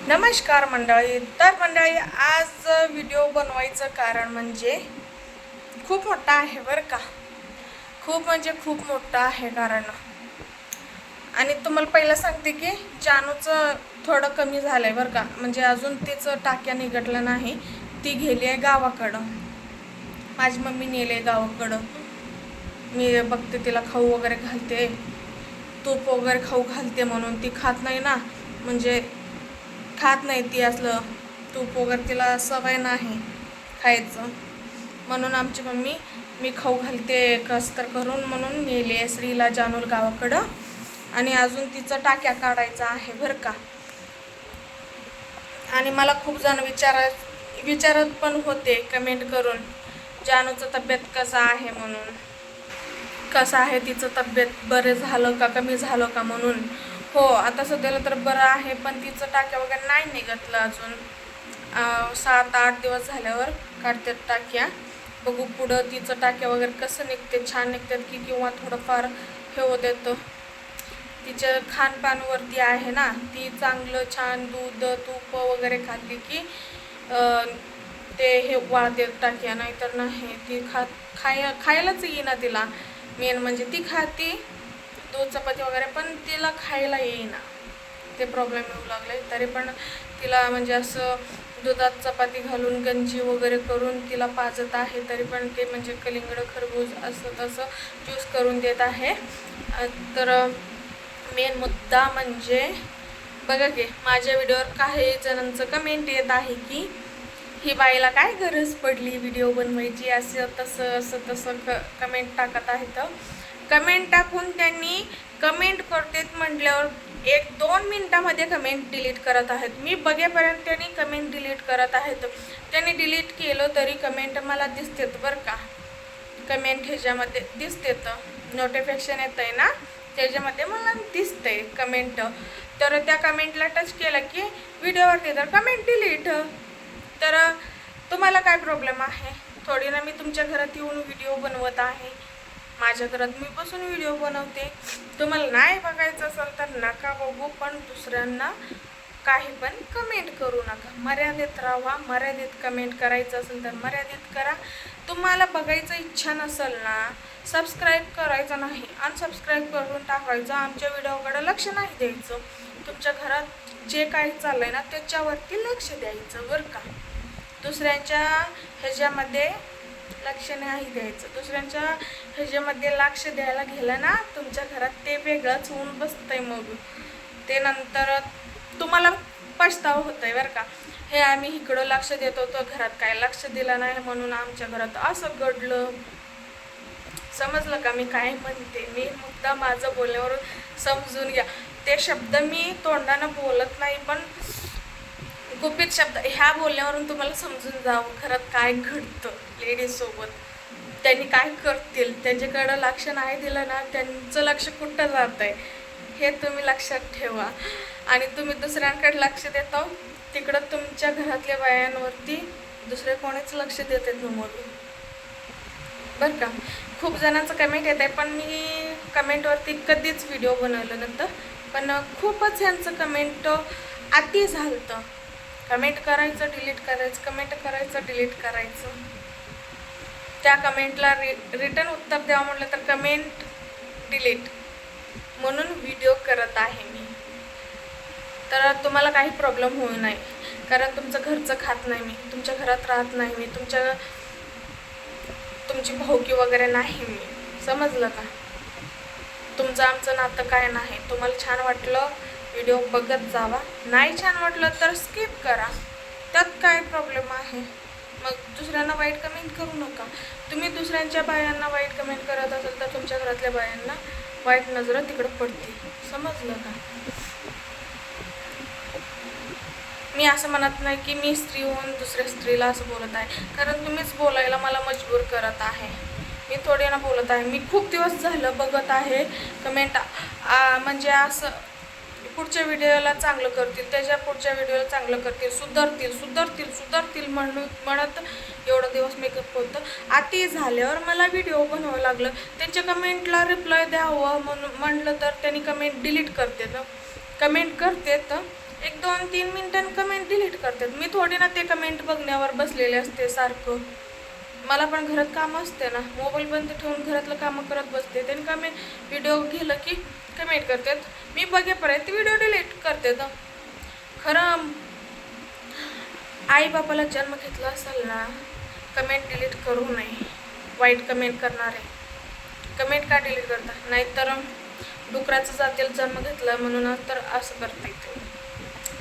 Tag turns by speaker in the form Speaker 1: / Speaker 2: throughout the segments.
Speaker 1: नमस्कार मंडळी. तर मंडळी, आज व्हिडिओ बनवायचं कारण म्हणजे खूप मोठा आहे बरं का. खूप म्हणजे खूप मोठा आहे कारण. आणि तुम्हाला पहिलं सांगते की जानूचं थोडं कमी झालं आहे बरं का. म्हणजे अजून तिचं टाक्या निघटलं नाही. ती गेली आहे गावाकडं. माझी मम्मी नेली आहे गावाकडं. मी बघते तिला खाऊ वगैरे घालते, तूप वगैरे खाऊ घालते, म्हणून ती खात नाही ना. म्हणजे खात नाही ती असलं तूप वगैरे, तिला सवय नाही खायचं. म्हणून आमची मम्मी मी खाऊ घालते कस तर करून, म्हणून नेली आहे श्रीला जानूल गावाकडं. आणि अजून तिचं टाक्या काढायचं आहे बरं का. आणि मला खूप जण विचारत पण होते कमेंट करून, जानूचं तब्येत कसा आहे म्हणून, कसं आहे तिचं तब्येत, बरं झालं का कमी झालं का म्हणून. हो, आता सध्याला तर बरं आहे, पण तिचं टाक्या वगैरे नाही निघतलं अजून. 7-8 दिवस झाल्यावर काढतात टाक्या. बघू पुढं तिचं टाक्या वगैरे कसं निघते, छान निघतात की किंवा थोडंफार हे होत येतं. तिच्या खानपानवरती आहे ना. ती चांगलं छान दूध तूप वगैरे खाल्ली की ते हे वाळते टाक्या, नाहीतर नाही ती खायलाच येईना तिला. मेन म्हणजे ती खाती दूध चपाती वगैरे, पण तिला खायला येईना. ते प्रॉब्लेम येऊ लागले. तरी पण तिला म्हणजे असं दुधात चपाती घालून गंजी वगैरे करून तिला पाजत आहे. तरी पण ते म्हणजे कलिंगड खरबूज असं तसं ज्यूस करून देत आहे. तर मेन मुद्दा म्हणजे बघा की माझ्या व्हिडिओवर काही जणांचं कमेंट येत आहे की ही बाईला काय गरज पडली व्हिडिओ बनवायची, असं तसं असं तसं कमेंट टाकत आहेत. कमेंट टाकून त्यांनी कमेंट करतेत म्हटल्यावर 1-2 मिनटामध्ये कमेंट डिलीट करत आहेत. मी बघेपर्यंत त्यांनी कमेंट डिलीट करत आहेत. त्यांनी डिलीट केलं तरी कमेंट मला दिसतेत बरं का. कमेंट ह्याच्यामध्ये दिसतेत, नोटिफिकेशन येतं आहे ना, त्याच्यामध्ये मला दिसतंय कमेंट. तर त्या कमेंटला टच केलं की व्हिडिओवरती तर कमेंट डिलीट. तर तुम्हाला काय प्रॉब्लेम आहे? थोडी ना मी तुमच्या घरात येऊन व्हिडिओ बनवत आहे. माझ्या घरात मी बसून व्हिडिओ बनवते. तुम्हाला नाही बघायचं असेल तर नका बघू, पण दुसऱ्यांना काही पण कमेंट करू नका. मर्यादित राहा. मर्यादित कमेंट करायचं असेल तर मर्यादित करा. तुम्हाला बघायचं इच्छा नसेल ना, सबस्क्राईब करायचं नाही, अनसबस्क्राईब करून टाकायचं. आमच्या व्हिडिओकडे लक्ष नाही द्यायचं. तुमच्या घरात जे काही चाललं आहे ना त्याच्यावरती लक्ष द्यायचं बरं का. दुसऱ्यांच्या ह्याच्यामध्ये लक्ष नाही द्यायचं. दुसऱ्यांच्या ह्याच्यामध्ये लक्ष द्यायला गेलं ना तुमच्या घरात ते वेगळंच होऊन बसतंय. मग ते नंतर तुम्हाला पछतावा होत आहे बरं का. हे आम्ही इकडं लक्ष देत होतो, घरात काय लक्ष दिलं नाही म्हणून आमच्या घरात असं घडलं. समजलं का मी काय म्हणते? मी मुद्दा माझं बोलण्यावर समजून घ्या. ते शब्द मी तोंडानं बोलत नाही, पण गुपित शब्द ह्या बोलण्यावरून तुम्हाला समजून जावं घरात काय घडतं लेडीजसोबत. त्यांनी काय करतील, त्यांच्याकडं लक्ष नाही दिलं ना, त्यांचं लक्ष कुठं जात आहे हे तुम्ही लक्षात ठेवा. आणि तुम्ही दुसऱ्यांकडे लक्ष देता, तिकडं तुमच्या घरातल्या बायांवरती दुसरे कोणीच लक्ष देत आहेत मग बरं का. खूप जणांचं कमेंट येत आहे, पण मी कमेंटवरती कधीच व्हिडिओ बनवलं नव्हतं. पण खूपच ह्यांचं कमेंट अति झालं. कमेंट करायचं डिलीट करायचं, कमेंट करायचं डिलीट करायचं. त्या कमेंटला रिटर्न उत्तर द्यावं म्हटलं तर कमेंट डिलीट, म्हणून व्हिडिओ करत आहे मी. तर तुम्हाला काही प्रॉब्लेम होऊ नये, कारण तुमचं घरचं खात नाही मी, तुमच्या घरात राहत नाही मी, तुमची भाऊकी वगैरे नाही मी. समजलं का? तुमचं आमचं नातं काय नाही. तुम्हाला छान वाटलं व्हिडिओ बघत जावा, नाही छान वाटलं तर स्किप करा. त्यात काय प्रॉब्लेम आहे? मग दुसऱ्यांना वाईट कमेंट करू नका. तुम्ही दुसऱ्यांच्या बायांना वाईट कमेंट करत असाल तर तुमच्या घरातल्या बायांना वाईट नजर तिकडं पडते. समजलं का? मी असं म्हणत नाही की मी स्त्री होऊन दुसऱ्या स्त्रीला असं बोलत आहे, कारण तुम्हीच बोलायला मला मजबूर करत आहे. मी थोडी ना बोलत आहे. मी खूप दिवस झालं बघत आहे कमेंट. म्हणजे असं पुढच्या व्हिडिओला चांगलं करतील, त्याच्या पुढच्या व्हिडिओला चांगलं करतील, सुधरतील म्हणत एवढं दिवस मेकअप होतं. अति झाल्यावर मला व्हिडिओ बनवावं लागलं. त्यांच्या कमेंटला रिप्लाय द्यावं म्हणून म्हटलं तर त्यांनी कमेंट डिलीट करतात. एक 2-3 मिनिटांनी कमेंट डिलीट करतात. मी थोडी ना ते कमेंट बघण्यावर बसलेले असते सारखं. मला पण घरात कामं असते ना, मोबाईल बंद ठेवून घरातलं कामं करत बसते. त्यांनी कमेंट व्हिडिओ गेलं की कमेंट करतात. मी बघेपर्यंत व्हिडिओ डिलीट करते. खरं आई बापाला जन्म घेतला असेल ना, कमेंट डिलीट करू नये. वाईट कमेंट करणारे कमेंट का डिलीट करता? नाहीतर डुकराचं जातील जन्म घेतला म्हणून तर असं करता येते.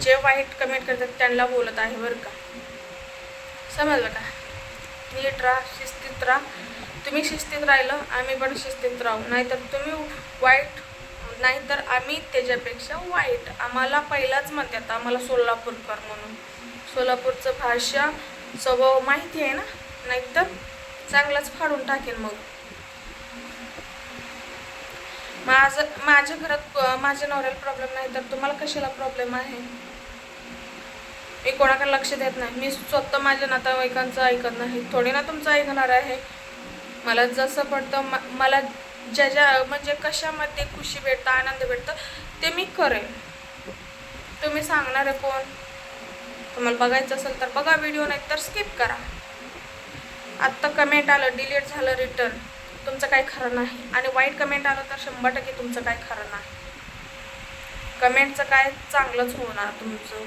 Speaker 1: जे वाईट कमेंट करतात त्यांना बोलत आहे बरं का, समजलं का? नीट राहा, शिस्तीत राहा. तुम्ही शिस्तीत राहिलं आम्ही पण शिस्तीत राहू. नाहीतर तुम्ही वाईट, नाहीतर आम्ही त्याच्यापेक्षा वाईट. आम्हाला पहिलाच म्हणतात आम्हाला सोलापूरकर म्हणून. सोलापूरचं भाषा स्वभाव माहिती आहे ना, नाहीतर चांगलाच फाडून टाकेन. मग माझ्या घरात माझ्या नवऱ्याला प्रॉब्लेम नाही तर तुम्हाला कशाला प्रॉब्लेम आहे? मी कोणाकडे लक्ष देत नाही. मी स्वतः माझ्या नातेवाईकांचं ऐकत नाही, थोडी ना तुमचं ऐकणार आहे. मला जसं पडतं, मला ज्या म्हणजे कशामध्ये खुशी भेटतं, आनंद भेटतं ते मी करेन. तुम्ही सांगणार आहे कोण? तुम्हाला बघायचं असेल तर बघा व्हिडिओ, नाही तर स्किप करा. आत्ता कमेंट आलं डिलीट झालं रिटर्न, तुमचं काही खरं नाही. आणि वाईट कमेंट आलं तर 100% तुमचं काही खरं नाही. कमेंटचं काय चांगलंच होणार तुमचं.